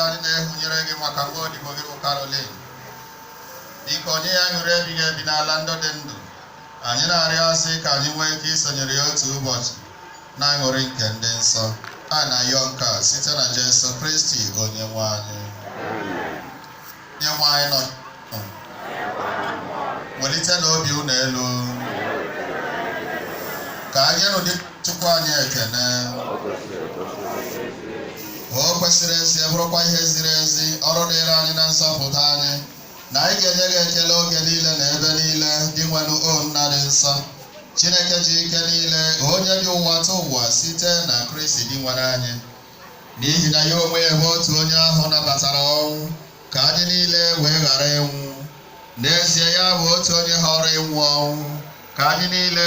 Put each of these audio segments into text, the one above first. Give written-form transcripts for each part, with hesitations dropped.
anyị na-ehunyere gị maka nwa odibo gị bụ Caroline. Biko onye ya ṅụrụ ebighị ebi n'ala ndụ dị ndụ. Anyị na-arịọsị ka anyị nwee ike isonyere ya otu ụbọchị na aṅụrị nke ndị nsọ. A na-ayọ nke a site na Jesu Kristi onye nwe anyị. Onye nwe anyị nọ welite n'obi unu elu ka anyị nụdị Chukwu anyị ekene. O kwesịrị ezi bụrụkwa ihe ziri ezi ọrụ dịrị anyị na nzọpụta anyị na anyị ga-enye gị ekele oge niile na ebe niile gị nwere nna dị nsọ Chineke ji ike niile onye dị ụwa tụ ụwa site na Kristi dị nwere anyị, n'ihi na ya onwe ya bụ otu onye ahụ nabatara ọnwụ ka anyị niile wee ghara ịnwụ. N'ezie ya bụ otu onye họrọ ịnwụ ọnwụ ka anyị niile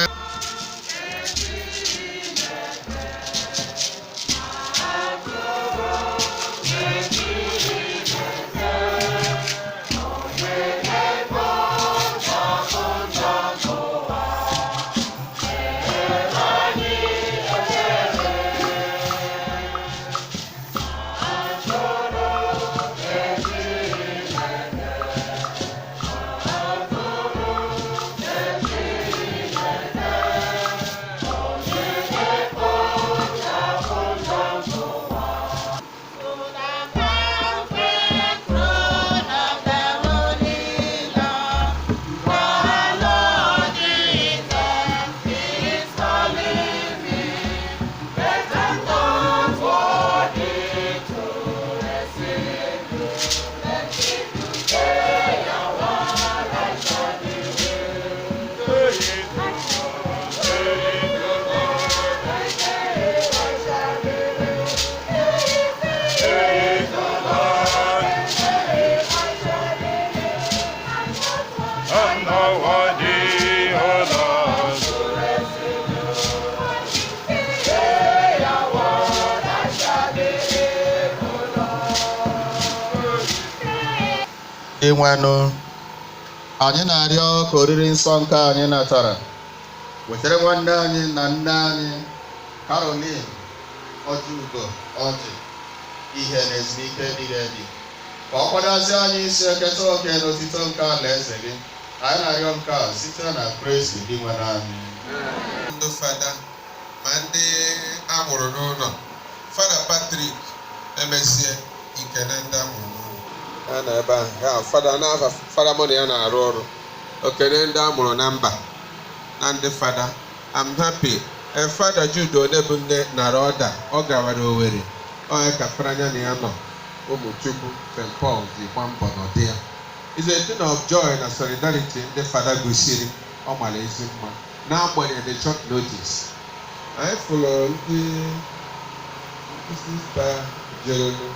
inwenụ. Anyị na-arịọ ka oriri nsọ nke anyị natara wetara nwanne anyị na nne anyị Caroline Ojiugo Orji ihe na ezumike dịghị ebi, ka ọ kwadazie anyị isi eketa oke n'otito nke alaeze gị. Anyị na-arịọ nke a site na Kristi dị nwere anyị. Ndị fada ma ndị amụrụ n'ụlọ, Fada Patrick emesie ikene ndị amụrụ n'ụlọ a na ebe a fada n'afa fada mụ na ya na-arụ ọrụ okene ndị amụrụ na mba na ndị fada. I'm happy Fada Jude Onebunne nara ọda ọ gawara Owerri onye ka faranya na ya nọ ụmụchukwu St. Paul ji gba mbọ n'ụdị ya. It's a thing of joy na solidarity ndị fada gosiri ọ mara ezi mma n'agbanyeghị the short notice. Anyị fụrụ ndị sista jeronu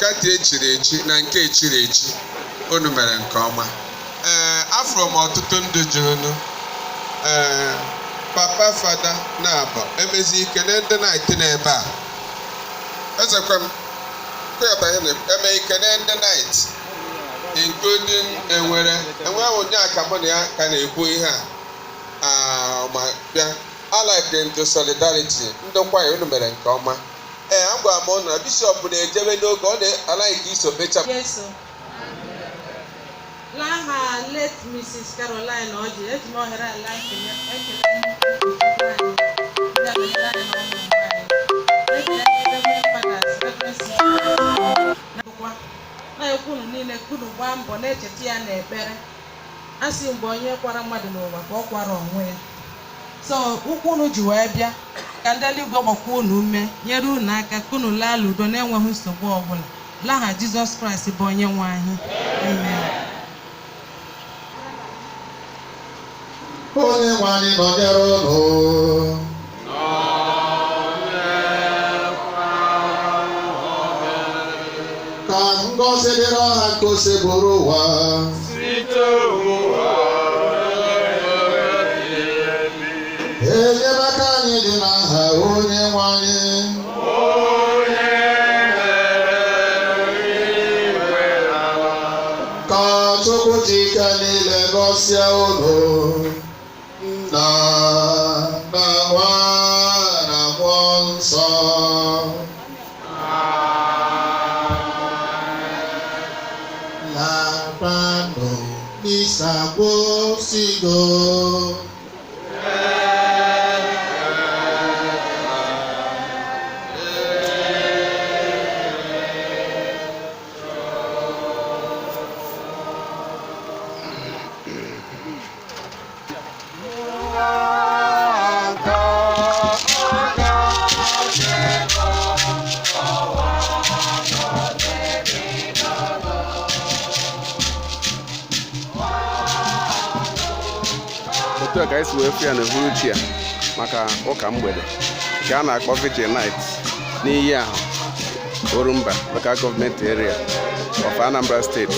kati echiri echi na nke echiri echi unu mere nke ọma. Afụrụ m ọtụtụ ndị jụrụ papa fada na-abọ emezi ike na ndị na-eti n'ebe a ezekwa m kụyọta ihe eme ike na ndị night including enwe onye akamụ na ya ka na-ekwu ihe a ma bịa alike into solidarity ndị kwaya unu mere nke ọma. Agwa m na bishọp na-ejebe n'oge ọ na-alaghị iso pecha. Laha late Mrs. Caroline Orji eji m ohere ala na-ekwu unu niile kunu gbaa mbọ na-echeta ya n'ekpere. A sị mgbe onye kwara mmadụ n'ụwa ka ọ kwara onwe ya. So ụkwụ unu ji wee bịa ka ndị eluigwe gbakwa unu ume, nyere unu aka ka unu laa n'udo na-enweghị nsogbu ọbụla. Laha Jizọs Kraịst bụ onye nwe anyị. Amen. Onye nwe anyị nọnyere unu. Ka ngọzi dịrị ọha nke ose bụrụ ụwa enyemaka anyị dị n'aha onye nwe anyị. Ka Chukwu ji ike niile gọzie unu, Nna na Nwa na Mmụọ Nsọ. sakwụsịgo. Otu a ka anyị si wee fịa n'uhuruchi a maka ụka mgbede nke a na-akpọ Vigil Night n'iyi ahụ Orumba Local Government Area of Anambra State.